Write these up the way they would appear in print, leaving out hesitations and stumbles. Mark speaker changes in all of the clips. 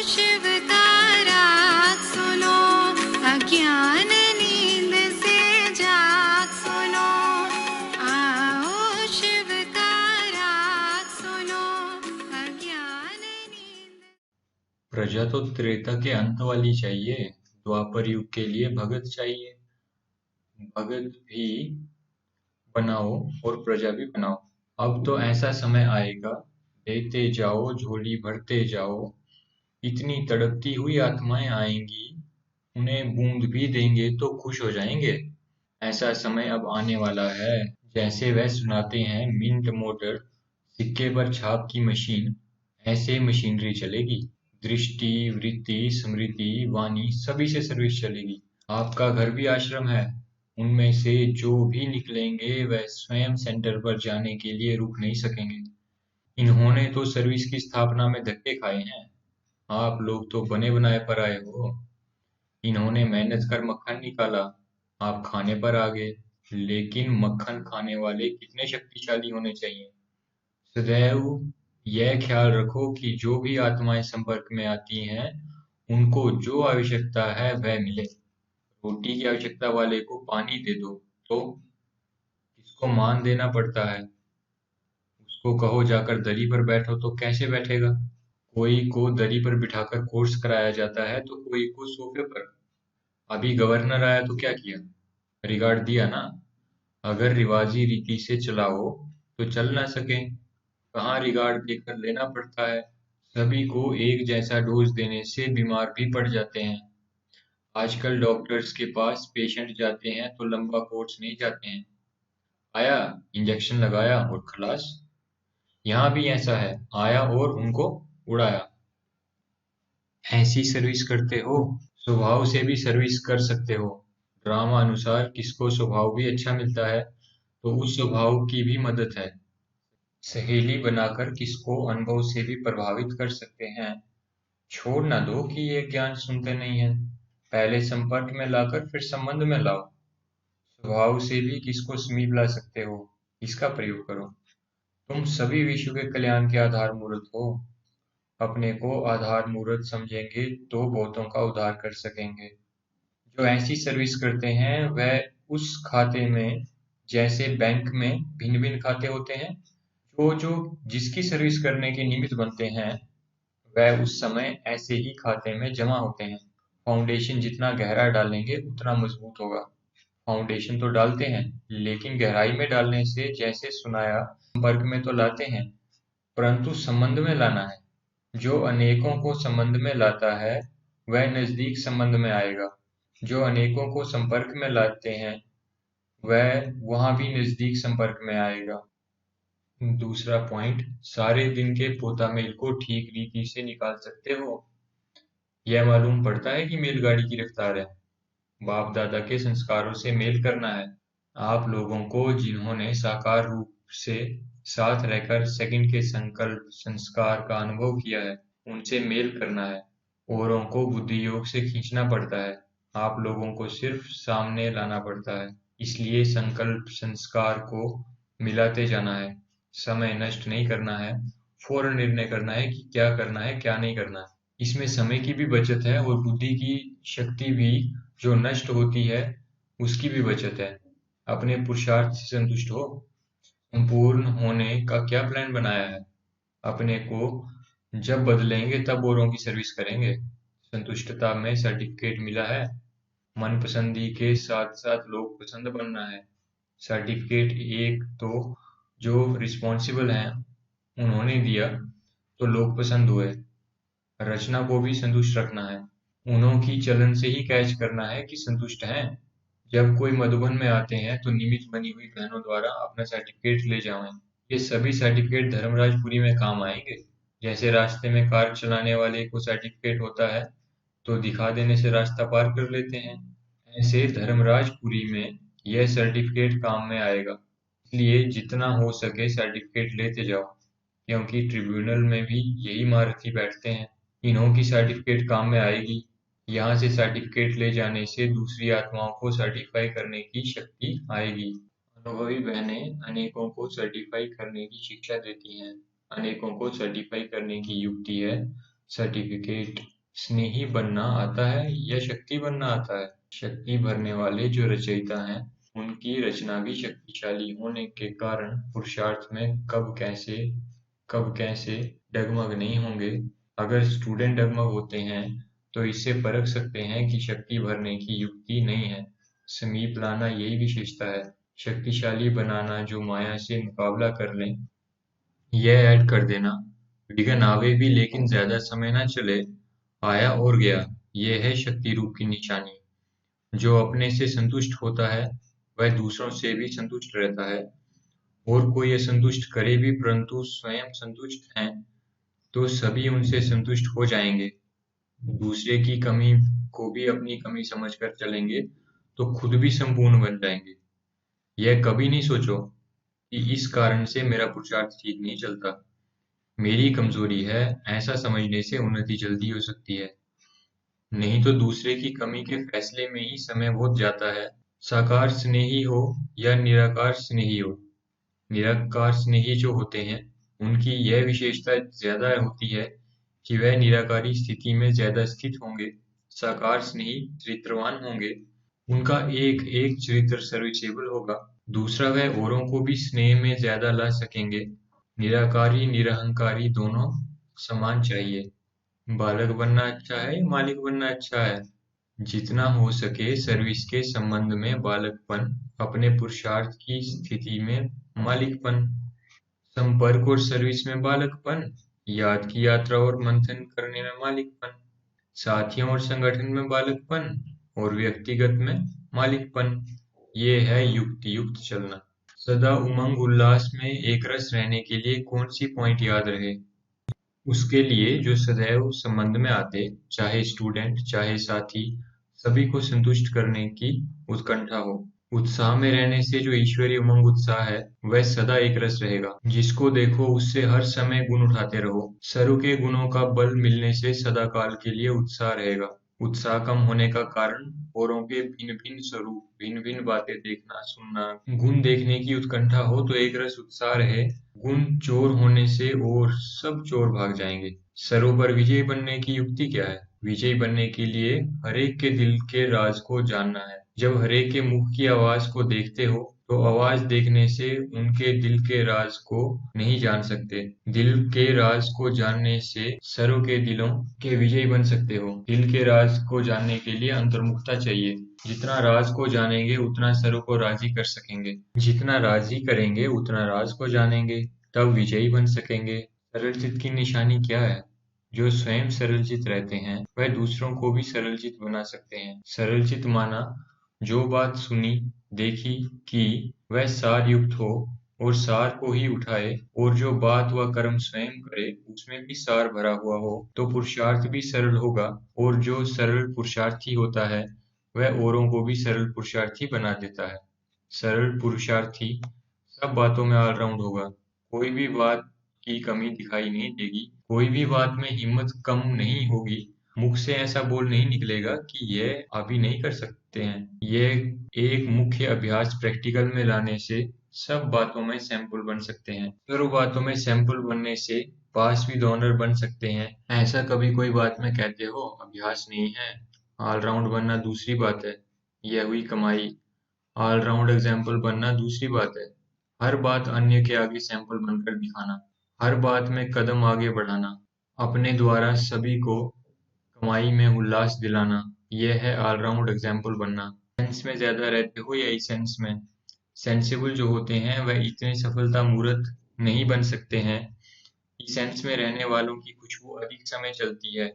Speaker 1: शिव का राग सुनो, अज्ञान नींद से जाग सुनो। आओ शिव का राग सुनो, अज्ञान नींद।
Speaker 2: प्रजा तो त्रेता के अंत वाली चाहिए, द्वापर युग के लिए भगत चाहिए। भगत भी बनाओ और प्रजा भी बनाओ। अब तो ऐसा समय आएगा, देते जाओ झोली भरते जाओ। इतनी तड़पती हुई आत्माएं आएंगी, उन्हें बूंद भी देंगे तो खुश हो जाएंगे। ऐसा समय अब आने वाला है, जैसे वह सुनाते हैं मिंट मोटर, सिक्के पर छाप की मशीन, ऐसे मशीनरी चलेगी। दृष्टि, वृत्ति, स्मृति, वाणी सभी से सर्विस चलेगी। आपका घर भी आश्रम है, उनमें से जो भी निकलेंगे वह स्वयं सेंटर पर जाने के लिए रुक नहीं सकेंगे। इन्होंने तो सर्विस की स्थापना में धक्के खाए हैं, आप लोग तो बने बनाए पर आए हो। इन्होंने मेहनत कर मक्खन निकाला, आप खाने पर आ गए। लेकिन मक्खन खाने वाले कितने शक्तिशाली होने चाहिए। सदैव यह ख्याल रखो कि जो भी आत्माएं संपर्क में आती हैं, उनको जो आवश्यकता है वह मिले। रोटी की आवश्यकता वाले को पानी दे दो, तो किसको मान देना पड़ता है। उसको कहो जाकर दरी पर बैठो तो कैसे बैठेगा। कोई को दरी पर बिठाकर कोर्स कराया जाता है तो कोई को सोफे पर। अभी गवर्नर आया तो क्या किया, रिगार्ड दिया ना। अगर रिवाजी रीति से चलाओ तो चल ना सके, कहाँ रिगार्ड देकर लेना पड़ता है। सभी को एक जैसा डोज देने से बीमार भी पड़ जाते हैं। आजकल डॉक्टर्स के पास पेशेंट जाते हैं तो लंबा कोर्स नहीं जाते हैं, आया इंजेक्शन लगाया और खलास। यहाँ भी ऐसा है, आया और उनको उड़ाया। ऐसी सर्विस करते हो, स्वभाव से भी सर्विस कर सकते हो। ड्रामा अनुसार किसको स्वभाव भी अच्छा मिलता है तो उस स्वभाव की भी मदद है। सहेली बनाकर किसको अनुभव से भी प्रभावित कर सकते हैं। छोड़ ना दो कि ये ज्ञान सुनते नहीं है, पहले संपर्क में लाकर फिर संबंध में लाओ। स्वभाव से भी किसको समीप ला सकते हो, इसका प्रयोग करो। तुम सभी विश्व के कल्याण के आधार मूर्त हो। अपने को आधार मूर्त समझेंगे तो बहुतों का उद्धार कर सकेंगे। जो ऐसी सर्विस करते हैं वह उस खाते में, जैसे बैंक में भिन्न भिन्न खाते होते हैं, जो जो जिसकी सर्विस करने के निमित्त बनते हैं वह उस समय ऐसे ही खाते में जमा होते हैं। फाउंडेशन जितना गहरा डालेंगे उतना मजबूत होगा। फाउंडेशन तो डालते हैं, लेकिन गहराई में डालने से, जैसे सुनाया, संपर्क में तो लाते हैं, परंतु संबंध में लाना है। जो अनेकों को संबंध में लाता है वह नजदीक संबंध में आएगा। जो अनेकों को संपर्क में लाते हैं वह वहां भी नजदीक संपर्क में आएगा। दूसरा पॉइंट, सारे दिन के पोतामेल को ठीक रीति से निकाल सकते हो। यह मालूम पड़ता है कि मेलगाड़ी की रफ्तार है, बाप दादा के संस्कारों से मेल करना है। आप लोगों को जिन्होंने साकार रूप से साथ रहकर सेकंड के संकल्प संस्कार का अनुभव किया है, उनसे मेल करना है। औरों को बुद्धि योग से खींचना पड़ता है, आप लोगों को सिर्फ सामने लाना पड़ता है। इसलिए संकल्प संस्कार को मिलाते जाना है, समय नष्ट नहीं करना है। फौरन निर्णय करना है कि क्या करना है क्या नहीं करना है। इसमें समय की भी बचत है और बुद्धि की शक्ति भी जो नष्ट होती है उसकी भी बचत है। अपने पुरुषार्थ से संतुष्ट हो। संपूर्ण होने का क्या प्लान बनाया है। अपने को जब बदलेंगे तब औरों की सर्विस करेंगे। संतुष्टता में सर्टिफिकेट मिला है, मनपसंदी के साथ साथ लोग पसंद बनना है। सर्टिफिकेट एक तो जो रिस्पॉन्सिबल हैं उन्होंने दिया तो लोग पसंद हुए। रचना को भी संतुष्ट रखना है, उन्हों की चलन से ही कैच करना है कि संतुष्ट हैं। जब कोई मधुबन में आते हैं तो निमित्त बनी हुई बहनों द्वारा अपना सर्टिफिकेट ले जाएं। ये सभी सर्टिफिकेट धर्मराजपुरी में काम आएंगे। जैसे रास्ते में कार चलाने वाले को सर्टिफिकेट होता है तो दिखा देने से रास्ता पार कर लेते हैं, ऐसे धर्मराजपुरी में यह सर्टिफिकेट काम में आएगा। इसलिए जितना हो सके सर्टिफिकेट लेते जाओ, क्योंकि ट्रिब्यूनल में भी यही महारथी बैठते हैं। इन्हों की सर्टिफिकेट काम में आएगी। यहाँ से सर्टिफिकेट ले जाने से दूसरी आत्माओं को सर्टिफाई करने की शक्ति आएगी। अनुभवी बहनें अनेकों को सर्टिफाई करने की शिक्षा देती हैं। अनेकों को सर्टिफाई करने की युक्ति है सर्टिफिकेट। स्नेही बनना आता है या शक्ति बनना आता है? शक्ति भरने वाले जो रचयिता हैं, उनकी रचना भी शक्तिशाली होने के कारण पुरुषार्थ में कब कैसे डगमग नहीं होंगे। अगर स्टूडेंट डगमग होते हैं तो इससे परख सकते हैं कि शक्ति भरने की युक्ति नहीं है, समीप लाना यही विशेषता है। शक्तिशाली बनाना जो माया से मुकाबला कर लें, यह ऐड कर देना, विघ्न आवे भी लेकिन ज्यादा समय न चले, आया और गया, ये है शक्ति रूप की निशानी। जो अपने से संतुष्ट होता है वह दूसरों से भी संतुष्ट रहता है, और कोई असंतुष्ट करे भी परंतु स्वयं संतुष्ट हैं तो सभी उनसे संतुष्ट हो जाएंगे। दूसरे की कमी को भी अपनी कमी समझकर चलेंगे तो खुद भी संपूर्ण बन जाएंगे। यह कभी नहीं सोचो कि इस कारण से मेरा पुरुषार्थ ठीक नहीं चलता, मेरी कमजोरी है, ऐसा समझने से उन्नति जल्दी हो सकती है। नहीं तो दूसरे की कमी के फैसले में ही समय बहुत जाता है। साकार स्नेही हो या निराकार स्नेही हो, निराकार स्नेही जो होते हैं उनकी यह विशेषता ज्यादा होती है कि वह निराकारी स्थिति में ज्यादा स्थित होंगे। साकार स्नेही चरित्रवान होंगे, उनका एक एक चरित्र सर्विसेबल होगा। दूसरा, वह औरों को भी स्नेह में ज्यादा ला सकेंगे। निराकारी निरहंकारी दोनों समान चाहिए। बालक बनना अच्छा है या मालिक बनना अच्छा है? जितना हो सके सर्विस के संबंध में बालकपन, अपने पुरुषार्थ की स्थिति में मालिकपन। संपर्क और सर्विस में बालकपन, याद की यात्रा और मंथन करने में मालिकपन। साथियों और संगठन में बालकपन और व्यक्तिगत में मालिकपन। ये है युक्ति युक्त चलना। सदा उमंग उल्लास में एक रस रहने के लिए कौन सी पॉइंट याद रहे? उसके लिए जो सदैव संबंध में आते, चाहे स्टूडेंट चाहे साथी, सभी को संतुष्ट करने की उत्कंठा हो। उत्साह में रहने से जो ईश्वरीय उमंग उत्साह है वह सदा एक रस रहेगा। जिसको देखो उससे हर समय गुण उठाते रहो। सरु के गुणों का बल मिलने से सदा काल के लिए उत्साह रहेगा। उत्साह कम होने का कारण औरों के भिन्न भिन्न स्वरूप, भिन्न भिन्न बातें देखना सुनना। गुण देखने की उत्कंठा हो तो एक रस उत्साह रहे। गुण चोर होने से और सब चोर भाग जाएंगे। सरों पर विजयी बनने की युक्ति क्या है? विजयी बनने के लिए हरेक के दिल के राज को जानना है। जब हरेक के मुख की आवाज को देखते हो तो आवाज देखने से उनके दिल के राज को नहीं जान सकते। दिल के राज को जानने से सरों के दिलों के विजयी बन सकते हो। दिल के राज को जानने के लिए अंतर्मुखता चाहिए। जितना राज को जानेंगे उतना सरों को राजी कर सकेंगे। जितना राजी करेंगे उतना राज को जानेंगे, तब विजयी बन सकेंगे। सरल चित्त की निशानी क्या है? जो स्वयं सरल चित्त रहते हैं वह दूसरों को भी सरल चित्त बना सकते हैं। सरल चित्त माना जो बात सुनी, देखी, की वह सार युक्त हो और सार को ही उठाए, और जो बात व कर्म स्वयं करे उसमें भी सार भरा हुआ हो, तो पुरुषार्थ भी सरल होगा। और जो सरल पुरुषार्थी होता है वह औरों को भी सरल पुरुषार्थी बना देता है। सरल पुरुषार्थी सब बातों में ऑलराउंड होगा। कोई भी बात की कमी दिखाई नहीं देगी, कोई भी बात में हिम्मत कम नहीं होगी। मुख से ऐसा बोल नहीं निकलेगा कि यह अभी नहीं कर सकते हैं। यह एक मुख्य अभ्यास प्रैक्टिकल में लाने से सब बातों में सैंपल बन सकते हैं। सर्व बातों में सैंपल बनने से पास विद ऑनर बन सकते हैं। ऐसा कभी कोई बात में कहते हो अभ्यास नहीं है। ऑलराउंड बनना दूसरी बात है, यह हुई कमाई। ऑलराउंड एग्जाम्पल बनना दूसरी बात है। हर बात अन्य के आगे सैंपल बनकर दिखाना, हर बात में कदम आगे बढ़ाना, अपने द्वारा सभी को कमाई में उल्लास दिलाना, यह है ऑलराउंड एग्जाम्पल बनना। सेंस में ज्यादा रहते हो या इसेंस में? सेंसिबल जो होते हैं वह इतने सफलता मूर्त नहीं बन सकते हैं। इसेंस में रहने वालों की खुशबू अधिक समय चलती है,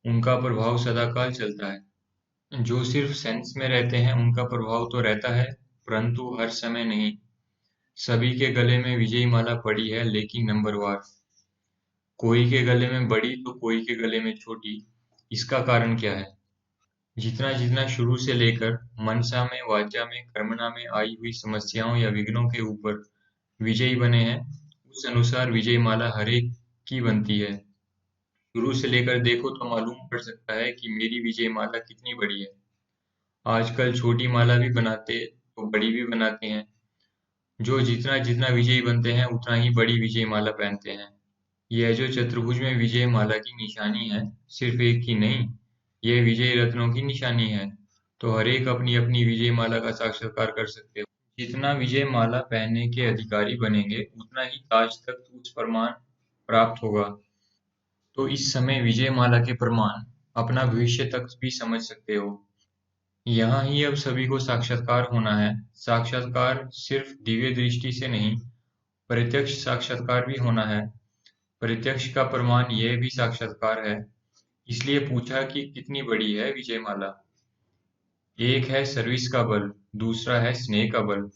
Speaker 2: उनका प्रभाव सदाकाल चलता है। जो सिर्फ सेंस में रहते हैं उनका प्रभाव तो रहता है परंतु हर समय नहीं। सभी के गले में विजयी माला पड़ी है लेकिन नंबरवार। कोई के गले में बड़ी तो कोई के गले में छोटी। इसका कारण क्या है? जितना जितना शुरू से लेकर मनसा में, वाचा में, कर्मणा में आई हुई समस्याओं या विघ्नों के ऊपर विजयी बने हैं, उस अनुसार विजयी माला हरेक की बनती है। शुरू से लेकर देखो तो मालूम पड़ सकता है कि मेरी विजय माला कितनी बड़ी है। आजकल छोटी माला भी बनाते तो बड़ी भी बनाते हैं। जो जितना जितना विजयी बनते हैं उतना ही बड़ी विजय माला पहनते हैं। यह जो चतुर्भुज में विजय माला की निशानी है, सिर्फ एक की नहीं, यह विजय रत्नों की निशानी है। तो हर एक अपनी अपनी विजय माला का साक्षात्कार कर सकते हो। जितना विजय माला पहनने के अधिकारी बनेंगे, उतना ही ताज तख्त उच्च प्रमाण प्राप्त होगा। तो इस समय विजय माला के प्रमाण अपना भविष्य तक भी समझ सकते हो। यहाँ ही अब सभी को साक्षात्कार होना है। साक्षात्कार सिर्फ दिव्य दृष्टि से नहीं, प्रत्यक्ष साक्षात्कार भी होना है। प्रत्यक्ष का प्रमाण यह भी साक्षात्कार है। इसलिए पूछा कि कितनी बड़ी है विजय माला। एक है सर्विस का बल, दूसरा है स्नेह का बल।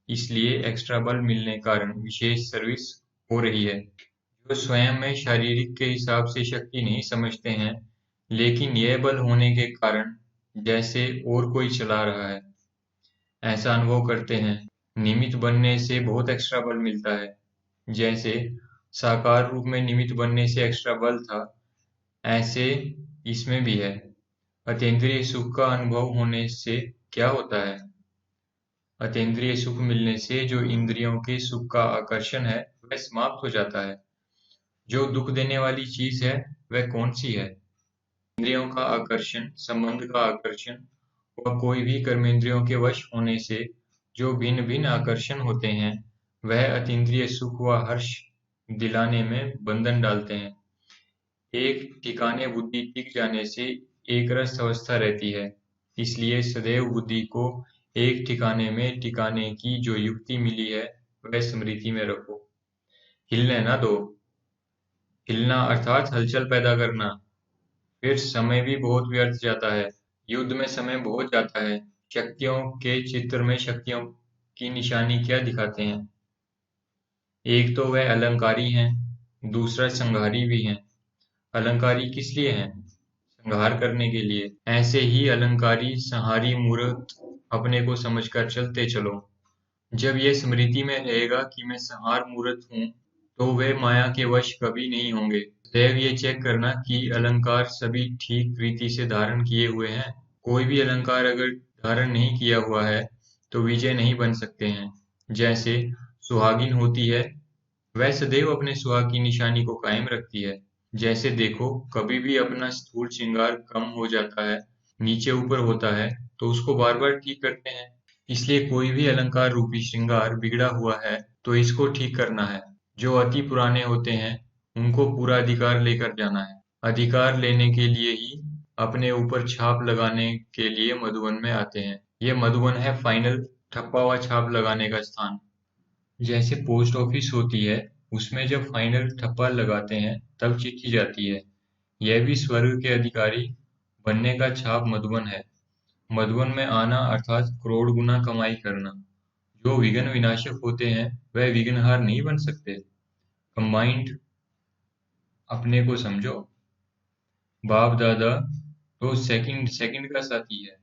Speaker 2: इसलिए एक्स्ट्रा बल मिलने कारण विशेष सर्विस हो रही है। जो स्वयं में शारीरिक के हिसाब से शक्ति नहीं समझते हैं, लेकिन यह बल होने के कारण जैसे और कोई चला रहा है, ऐसा अनुभव करते हैं। निमित्त बनने से बहुत एक्स्ट्रा बल मिलता है। जैसे साकार रूप में निमित्त बनने से एक्स्ट्रा बल था, ऐसे इसमें भी है। अतीन्द्रिय सुख का अनुभव होने से क्या होता है? अतीन्द्रिय सुख मिलने से जो इंद्रियों के सुख का आकर्षण है, वह समाप्त हो जाता है। जो दुख देने वाली चीज है, वह कौन सी है? इंद्रियों का आकर्षण, संबंध का आकर्षण व कोई भी कर्मेंद्रियों के वश होने से जो भिन्न भिन्न आकर्षण होते हैं, वह अतीन्द्रिय सुख व हर्ष दिलाने में बंधन डालते हैं। एक ठिकाने बुद्धि टिक जाने से एक रस अवस्था रहती है। इसलिए सदैव बुद्धि को एक ठिकाने में टिकाने की जो युक्ति मिली है, वह स्मृति में रखो। हिलने न दो। हिलना अर्थात हलचल पैदा करना। फिर समय भी बहुत व्यर्थ जाता है। युद्ध में समय बहुत जाता है। शक्तियों के चित्र में शक्तियों की निशानी क्या दिखाते हैं? एक तो वह अलंकारी हैं, दूसरा संहारी भी हैं। अलंकारी किस लिए हैं? संहार करने के लिए। ऐसे ही अलंकारी संहारी मूर्त अपने को समझकर चलते चलो। जब यह स्मृति में रहेगा कि मैं संहार मूर्त हूँ, तो वे माया के वश कभी नहीं होंगे। सदैव ये चेक करना कि अलंकार सभी ठीक रीति से धारण किए हुए हैं। कोई भी अलंकार अगर धारण नहीं किया हुआ है, तो विजय नहीं बन सकते हैं। जैसे सुहागिन होती है, वह सदैव अपने सुहाग की निशानी को कायम रखती है। जैसे देखो, कभी भी अपना स्थूल श्रृंगार कम हो जाता है, नीचे ऊपर होता है, तो उसको बार बार ठीक करते हैं। इसलिए कोई भी अलंकार रूपी श्रृंगार बिगड़ा हुआ है, तो इसको ठीक करना है। जो अति पुराने होते हैं, उनको पूरा अधिकार लेकर जाना है। अधिकार लेने के लिए ही अपने ऊपर छाप लगाने के लिए मधुबन में आते हैं। ये मधुबन है फाइनल ठप्पा व छाप लगाने का स्थान। जैसे पोस्ट ऑफिस होती है, उसमें जब फाइनल ठप्पा लगाते हैं, तब चिट्ठी जाती है। यह भी स्वर्ग के अधिकारी बनने का छाप मधुबन है। मधुबन में आना अर्थात करोड़ गुना कमाई करना। जो विघ्न विनाशक होते हैं, वह विघ्नहार नहीं बन सकते। कंबाइंड अपने को समझो। बाप दादा तो सेकंड सेकंड का साथी है।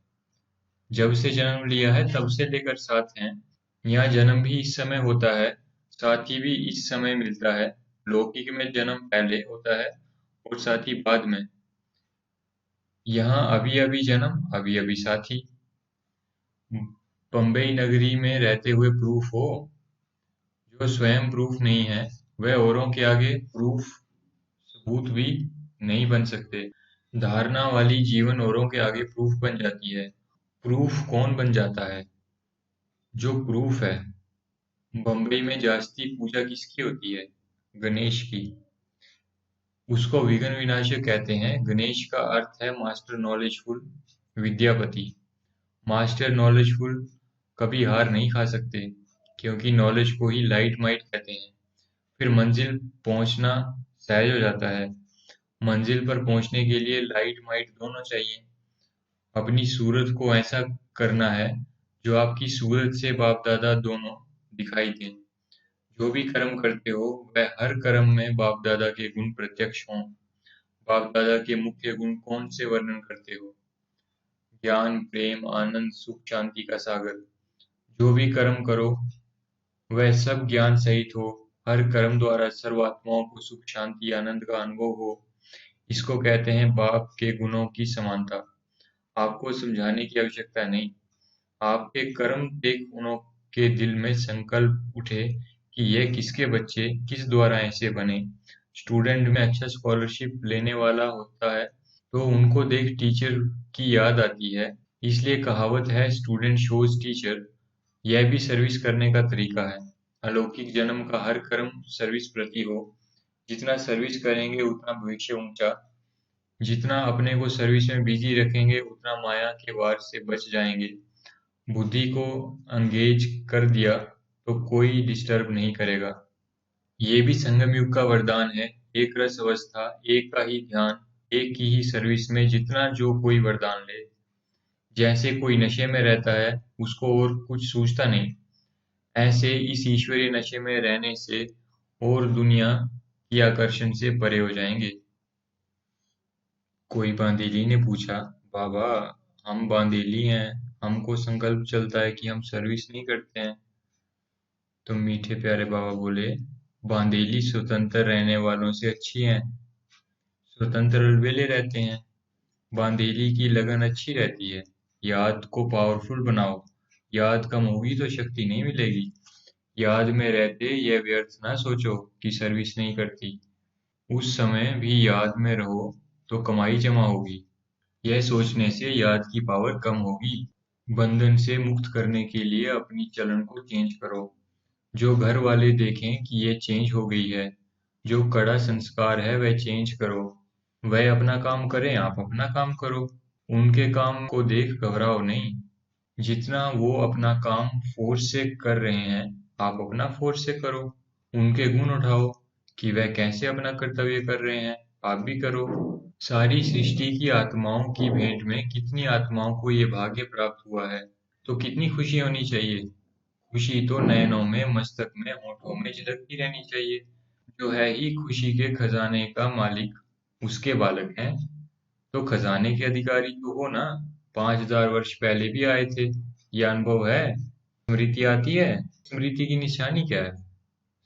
Speaker 2: जब से जन्म लिया है, तब से लेकर साथ हैं। यहाँ जन्म भी इस समय होता है, साथी भी इस समय मिलता है। लौकिक में जन्म पहले होता है और साथी बाद में। यहाँ अभी अभी जन्म, अभी अभी साथी। बम्बई नगरी में रहते हुए प्रूफ हो। जो स्वयं प्रूफ नहीं है, वह औरों के आगे प्रूफ सबूत भी नहीं बन सकते। धारणा वाली जीवन औरों के आगे प्रूफ बन जाती है। प्रूफ कौन बन जाता है? जो प्रूफ है। बम्बई में जास्ती पूजा किसकी होती है? गणेश की। उसको विघ्न विनाशक कहते हैं। गणेश का अर्थ है master knowledgeful, Vidyapati. Master knowledgeful कभी हार नहीं खा सकते, क्योंकि नॉलेज को ही लाइट माइट कहते हैं। फिर मंजिल पहुंचना सहज हो जाता है। मंजिल पर पहुंचने के लिए लाइट माइट दोनों चाहिए। अपनी सूरत को ऐसा करना है जो आपकी सूरत से बाप दादा दोनों दिखाई दें। जो भी कर्म करते हो, वह हर कर्म में बाप दादा के गुण प्रत्यक्ष हों। बाप दादा के मुख्य गुण कौन से वर्णन करते हो? ज्ञान, प्रेम, आनंद, सुख, शांति का सागर। जो भी कर्म करो, वह सब ज्ञान सहित हो। हर कर्म द्वारा सर्वात्माओं को सुख, शांति, आनंद का अनुभव हो। इसको कहते हैं बाप के गुणों की समानता। आपको समझाने की आवश्यकता नहीं। आपके कर्म देख उनों के दिल में संकल्प उठे कि ये किसके बच्चे किस द्वारा ऐसे बने, स्टूडेंट में अच्छा स्कॉलरशिप लेने वाला होता है तो उनको देख टीचर की याद आती है। इसलिए कहावत है, स्टूडेंट शोज टीचर। यह भी सर्विस करने का तरीका है। अलौकिक जन्म का हर कर्म सर्विस प्रति हो। जितना सर्विस करेंगे उतना भविष्य ऊंचा। जितना अपने को सर्विस में बिजी रखेंगे उतना माया के वार से बच जाएंगे। बुद्धि को एंगेज कर दिया तो कोई डिस्टर्ब नहीं करेगा। ये भी संगम युग का वरदान है। एक रस अवस्था, एक का ही ध्यान, एक की ही सर्विस में जितना जो कोई वरदान ले। जैसे कोई नशे में रहता है, उसको और कुछ सूझता नहीं, ऐसे इस ईश्वरीय नशे में रहने से और दुनिया की आकर्षण से परे हो जाएंगे। कोई बांदीली ने पूछा, बाबा, हम बांदीली हैं, हमको संकल्प चलता है कि हम सर्विस नहीं करते हैं। तो मीठे प्यारे बाबा बोले, बांदीली स्वतंत्र रहने वालों से अच्छी हैं। स्वतंत्र अलबेले रहते हैं। बांदीली की लगन अच्छी रहती है। याद को पावरफुल बनाओ। याद कम होगी तो शक्ति नहीं मिलेगी। याद में रहते यह व्यर्थ ना सोचो कि सर्विस नहीं करती। उस समय भी याद में रहो तो कमाई जमा होगी। यह सोचने से याद की पावर कम होगी। बंधन से मुक्त करने के लिए अपनी चलन को चेंज करो। जो घर वाले देखें कि ये चेंज हो गई है। जो कड़ा संस्कार है वह चेंज करो। वह अपना काम करें, आप अपना काम करो। उनके काम को देख घबराओ नहीं। जितना वो अपना काम फोर्स से कर रहे हैं, आप अपना फोर्स से करो। उनके गुण उठाओ कि वह कैसे अपना कर्तव्य कर रहे हैं, आप भी करो। सारी सृष्टि की आत्माओं की भेंट में कितनी आत्माओं को ये भाग्य प्राप्त हुआ है, तो कितनी खुशी होनी चाहिए। खुशी तो नयनों में, मस्तक में, होठों में झलकती रहनी चाहिए। जो है ही खुशी के खजाने का मालिक, उसके बालक हैं, तो खजाने के अधिकारी तो हो ना। 5,000 वर्ष पहले भी आए थे। यह अनुभव है। स्मृति आती है। स्मृति की निशानी क्या है?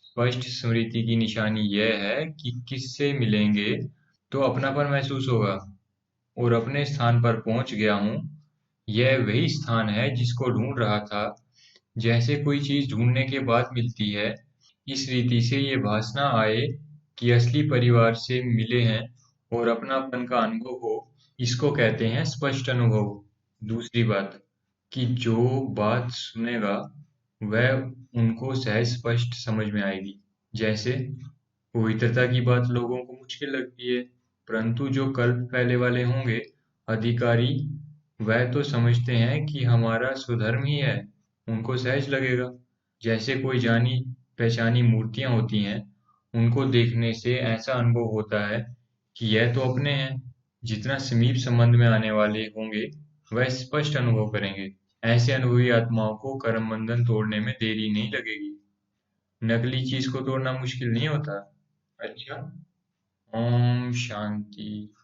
Speaker 2: स्पष्ट स्मृति की निशानी यह है कि किससे मिलेंगे तो अपनापन महसूस होगा और अपने स्थान पर पहुंच गया हूँ। यह वही स्थान है जिसको ढूंढ रहा था। जैसे कोई चीज ढूंढने के बाद मिलती है, इस रीति से ये भासना आए कि असली परिवार से मिले हैं और अपनापन का अनुभव हो, इसको कहते हैं स्पष्ट अनुभव। दूसरी बात कि जो बात सुनेगा वह उनको सहज स्पष्ट समझ में आएगी। जैसे पवित्रता की बात लोगों को मुश्किल लगती है, परंतु जो कल्प पहले वाले होंगे अधिकारी, वह तो समझते हैं कि हमारा स्वधर्म ही है, उनको सहज लगेगा। जैसे कोई जानी पहचानी मूर्तियां होती हैं, उनको देखने से ऐसा अनुभव होता है कि यह तो अपने हैं। जितना समीप संबंध में आने वाले होंगे वह स्पष्ट अनुभव करेंगे। ऐसे अनुभवी आत्माओं को कर्म बंधन तोड़ने में देरी नहीं लगेगी। नकली चीज को तोड़ना मुश्किल नहीं होता। अच्छा। ओम शांति।